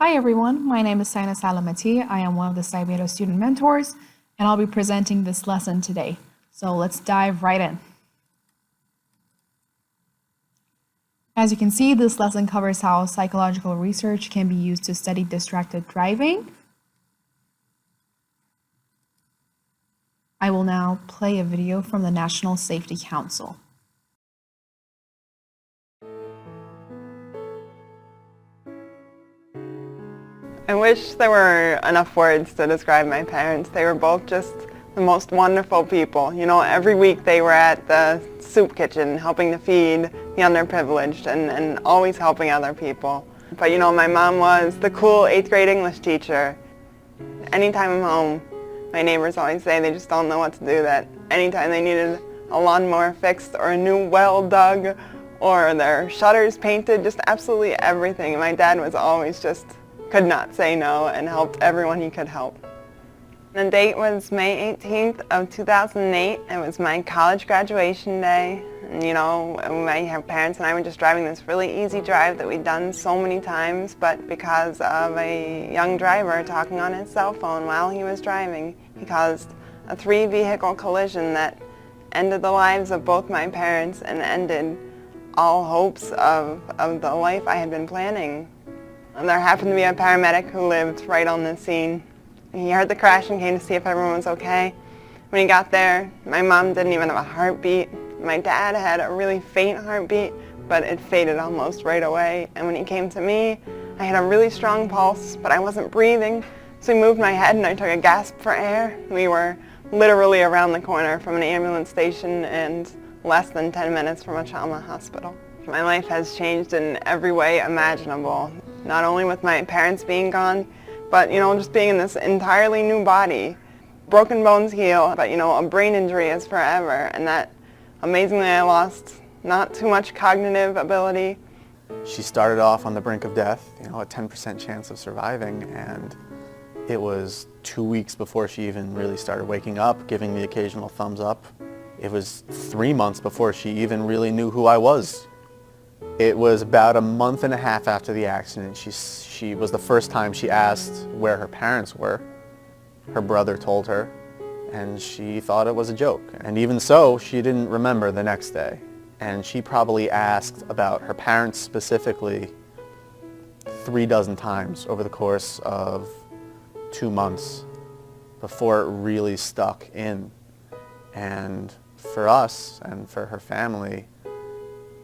Hi everyone, my name is Saina Salamati. I am one of the Cybedo student mentors, and I'll be presenting this lesson today. So let's dive right in. As you can see, this lesson covers how psychological research can be used to study distracted driving. I will now play a video from the National Safety Council. I wish there were enough words to describe my parents. They were both just the most wonderful people. You know, every week they were at the soup kitchen helping to feed the underprivileged and always helping other people. But you know, my mom was the cool 8th grade English teacher. Anytime I'm home, my neighbors always say they just don't know what to do, that anytime they needed a lawnmower fixed or a new well dug or their shutters painted, just absolutely everything. My dad was always just could not say no and helped everyone he could help. The date was May 18th of 2008. It was my college graduation day. And, you know, my parents and I were just driving this really easy drive that we'd done so many times, but because of a young driver talking on his cell phone while he was driving, he caused a 3-vehicle collision that ended the lives of both my parents and ended all hopes of the life I had been planning. And there happened to be a paramedic who lived right on the scene. He heard the crash and came to see if everyone was okay. When he got there, my mom didn't even have a heartbeat. My dad had a really faint heartbeat, but it faded almost right away. And when he came to me, I had a really strong pulse, but I wasn't breathing. So he moved my head and I took a gasp for air. We were literally around the corner from an ambulance station and less than 10 minutes from a trauma hospital. My life has changed in every way imaginable. Not only with my parents being gone, but, you know, just being in this entirely new body. Broken bones heal, but, you know, a brain injury is forever, and that, amazingly, I lost not too much cognitive ability. She started off on the brink of death, you know, a 10% chance of surviving, and it was 2 weeks before she even really started waking up, giving the occasional thumbs up. It was 3 months before she even really knew who I was. It was about a month and a half after the accident. She was the first time she asked where her parents were. Her brother told her, and she thought it was a joke. And even so, she didn't remember the next day. And she probably asked about her parents specifically 36 times over the course of 2 months before it really stuck in. And for us and for her family,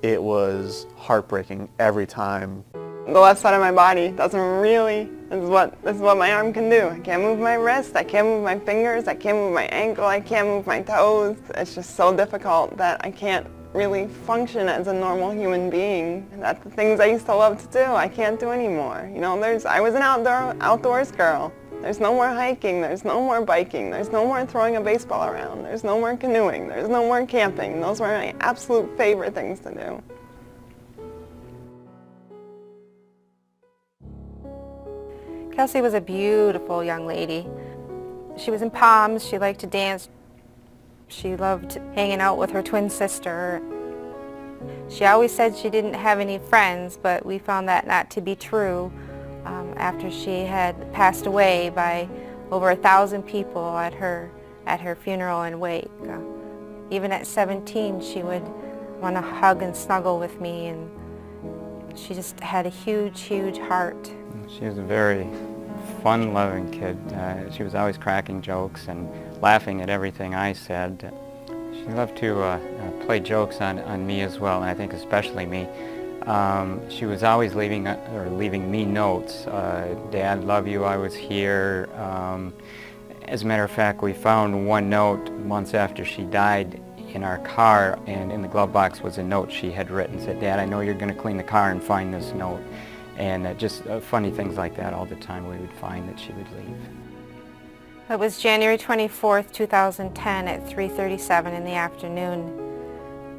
it was heartbreaking every time. The left side of my body doesn't really, this is what my arm can do. I can't move my wrist, I can't move my fingers, I can't move my ankle, I can't move my toes. It's just so difficult that I can't really function as a normal human being. That's the things I used to love to do, I can't do anymore. You know, I was an outdoors girl. There's no more hiking, there's no more biking, there's no more throwing a baseball around, there's no more canoeing, there's no more camping. Those were my absolute favorite things to do. Kelsey was a beautiful young lady. She was in Palms, she liked to dance. She loved hanging out with her twin sister. She always said she didn't have any friends, but we found that not to be true. After she had passed away by over 1,000 people at her funeral and wake. Even at 17, she would want to hug and snuggle with me, and she just had a huge, huge heart. She was a very fun-loving kid. She was always cracking jokes and laughing at everything I said. She loved to play jokes on me as well, and I think especially me. She was always leaving me notes. Dad, love you, I was here. As a matter of fact, we found one note months after she died in our car, and in the glove box was a note she had written. Said, Dad, I know you're going to clean the car and find this note. And just funny things like that all the time we would find that she would leave. It was January 24th, 2010 at 3:37 in the afternoon.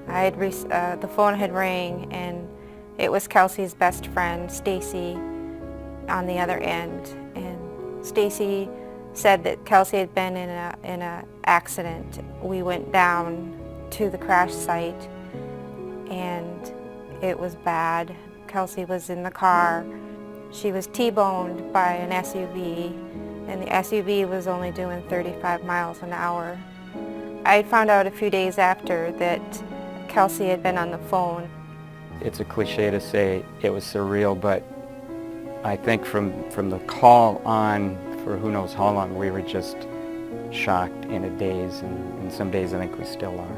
The phone had rang, and it was Kelsey's best friend, Stacy, on the other end. And Stacy said that Kelsey had been in a accident. We went down to the crash site, and it was bad. Kelsey was in the car She was T-boned by an SUV, and the SUV was only doing 35 miles an hour. I found out a few days after that Kelsey had been on the phone. It's a cliche to say it was surreal, but I think from the call on for who knows how long, we were just shocked in a daze, and some days I think we still are.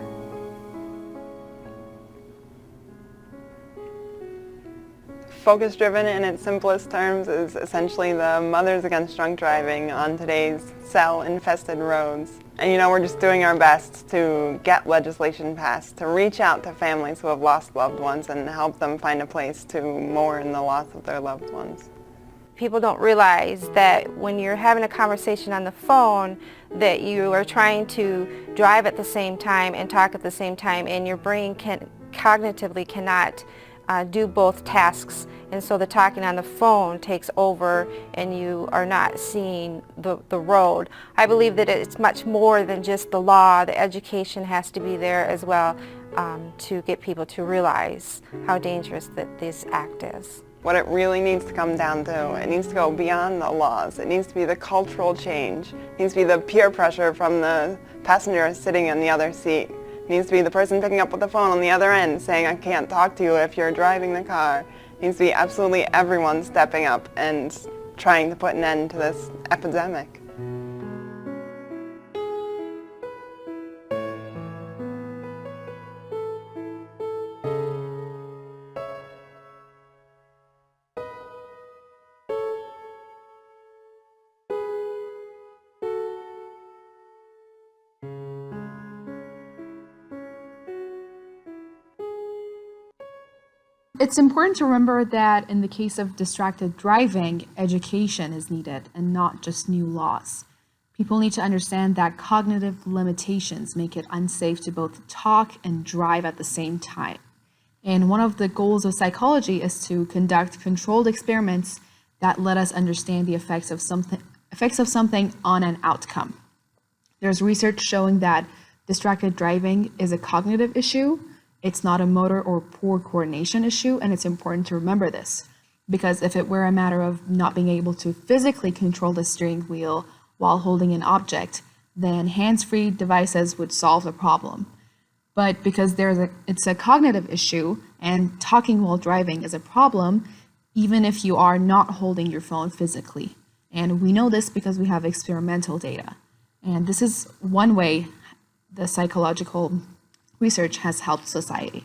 Focus Driven in its simplest terms is essentially the Mothers Against Drunk Driving on today's cell-infested roads. And we're just doing our best to get legislation passed, to reach out to families who have lost loved ones and help them find a place to mourn the loss of their loved ones. People don't realize that when you're having a conversation on the phone that you are trying to drive at the same time and talk at the same time, and your brain cognitively cannot do both tasks, and so the talking on the phone takes over and you are not seeing the road. I believe that it's much more than just the law. The education has to be there as well to get people to realize how dangerous that this act is. What it really needs to come down to, it needs to go beyond the laws. It needs to be the cultural change. It needs to be the peer pressure from the passenger sitting in the other seat. It needs to be the person picking up with the phone on the other end saying, I can't talk to you if you're driving the car. It needs to be absolutely everyone stepping up and trying to put an end to this epidemic. It's important to remember that in the case of distracted driving, education is needed and not just new laws. People need to understand that cognitive limitations make it unsafe to both talk and drive at the same time. And one of the goals of psychology is to conduct controlled experiments that let us understand the effects of something on an outcome. There's research showing that distracted driving is a cognitive issue. It's not a motor or poor coordination issue, and it's important to remember this, because if it were a matter of not being able to physically control the steering wheel while holding an object, then hands-free devices would solve the problem. But because it's a cognitive issue, and talking while driving is a problem, even if you are not holding your phone physically. And we know this because we have experimental data. And this is one way the psychological research has helped society.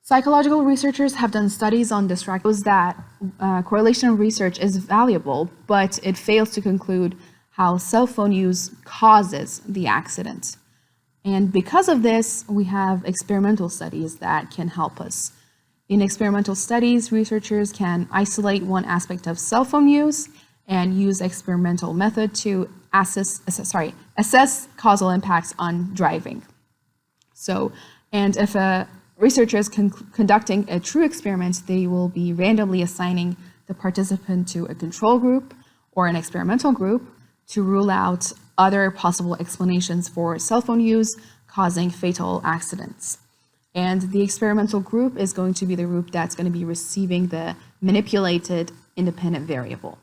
Psychological researchers have done studies on distractions that correlation research is valuable, but it fails to conclude how cell phone use causes the accident. And because of this, we have experimental studies that can help us. In experimental studies, researchers can isolate one aspect of cell phone use and use experimental method to assess causal impacts on driving. And if a researcher is conducting a true experiment, they will be randomly assigning the participant to a control group or an experimental group to rule out other possible explanations for cell phone use causing fatal accidents. And the experimental group is going to be the group that's going to be receiving the manipulated independent variable.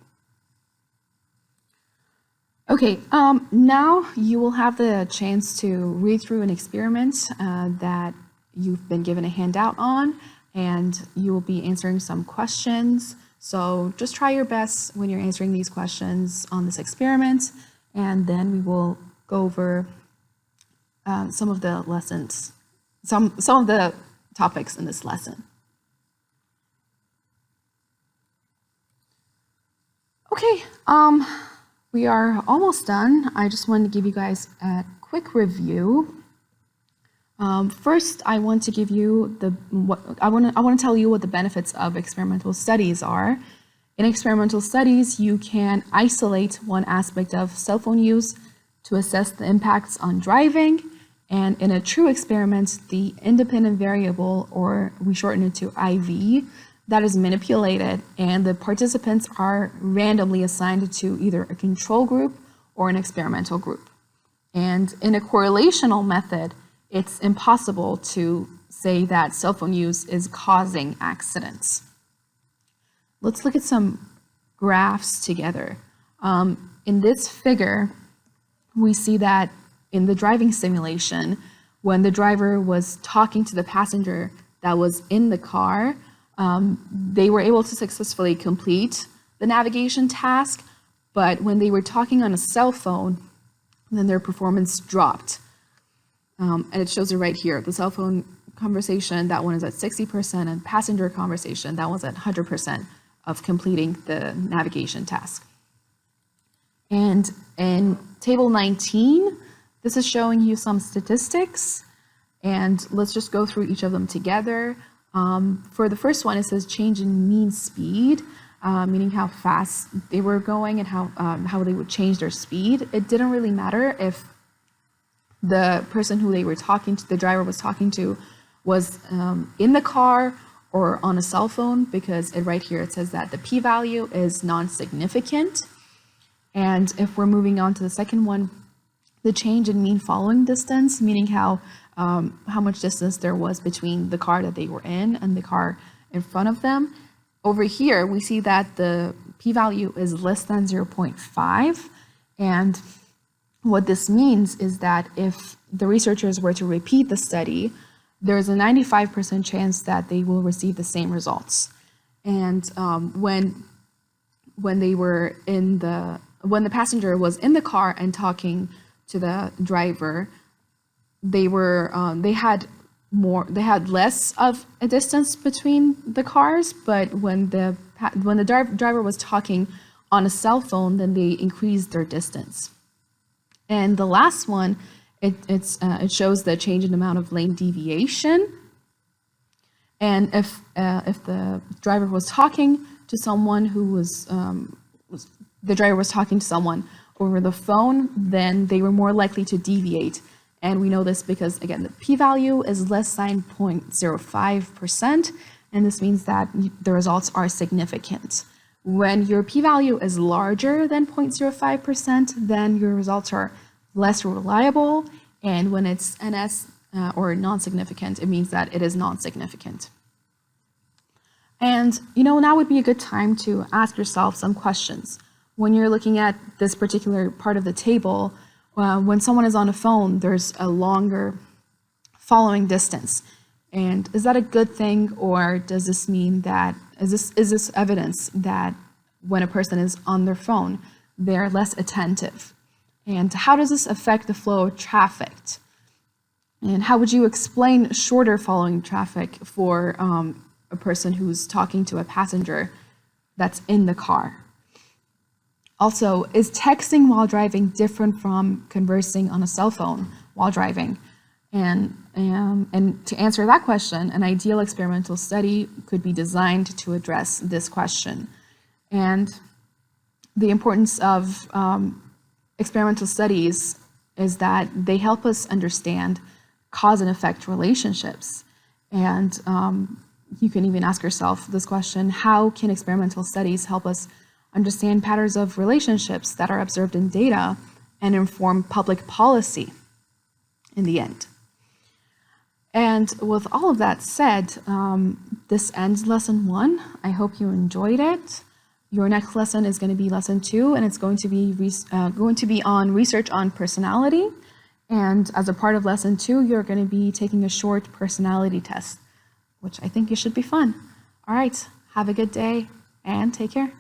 Okay, now you will have the chance to read through an experiment that you've been given a handout on, and you will be answering some questions. So just try your best when you're answering these questions on this experiment, and then we will go over some of the lessons, some of the topics in this lesson. Okay, we are almost done. I just wanted to give you guys a quick review. First, I want to give you I want to tell you what the benefits of experimental studies are. In experimental studies, you can isolate one aspect of cell phone use to assess the impacts on driving. And in a true experiment, the independent variable, or we shorten it to IV, that is manipulated, and the participants are randomly assigned to either a control group or an experimental group. And in a correlational method, it's impossible to say that cell phone use is causing accidents. Let's look at some graphs together. In this figure, we see that in the driving simulation, when the driver was talking to the passenger that was in the car, they were able to successfully complete the navigation task, but when they were talking on a cell phone, then their performance dropped. And it shows it right here. The cell phone conversation, that one is at 60%, and passenger conversation, that one's at 100% of completing the navigation task. And in table 19, this is showing you some statistics, and let's just go through each of them together. For the first one, it says change in mean speed, meaning how fast they were going and how they would change their speed. It didn't really matter if the person who they were talking to, the driver was talking to, was in the car or on a cell phone, because right here it says that the p-value is non-significant. And if we're moving on to the second one, the change in mean following distance, meaning how much distance there was between the car that they were in and the car in front of them. Over here, we see that the p-value is less than 0.5. And what this means is that if the researchers were to repeat the study, there's a 95% chance that they will receive the same results. And when the passenger was in the car and talking to the driver, they had less of a distance between the cars, but when the driver was talking on a cell phone, then they increased their distance. And the last one, it shows the change in amount of lane deviation. And if the driver was talking to someone the driver was talking to someone over the phone, then they were more likely to deviate. And we know this because, again, the p-value is less than 0.05%, and this means that the results are significant. When your p-value is larger than 0.05%, then your results are less reliable, and when it's NS or non-significant, it means that it is non-significant. And now would be a good time to ask yourself some questions. When you're looking at this particular part of the table, when someone is on a phone, there's a longer following distance. And is that a good thing, or does this mean that, is this evidence that when a person is on their phone, they're less attentive? And how does this affect the flow of traffic? And how would you explain shorter following traffic for a person who's talking to a passenger that's in the car? Also, is texting while driving different from conversing on a cell phone while driving? And to answer that question, an ideal experimental study could be designed to address this question. And the importance of experimental studies is that they help us understand cause and effect relationships. And you can even ask yourself this question: how can experimental studies help us understand patterns of relationships that are observed in data and inform public policy in the end? And with all of that said, this ends lesson 1. I hope you enjoyed it. Your next lesson is going to be lesson 2, and it's going to be on research on personality. And as a part of lesson 2, you're going to be taking a short personality test, which I think it should be fun. All right, have a good day and take care.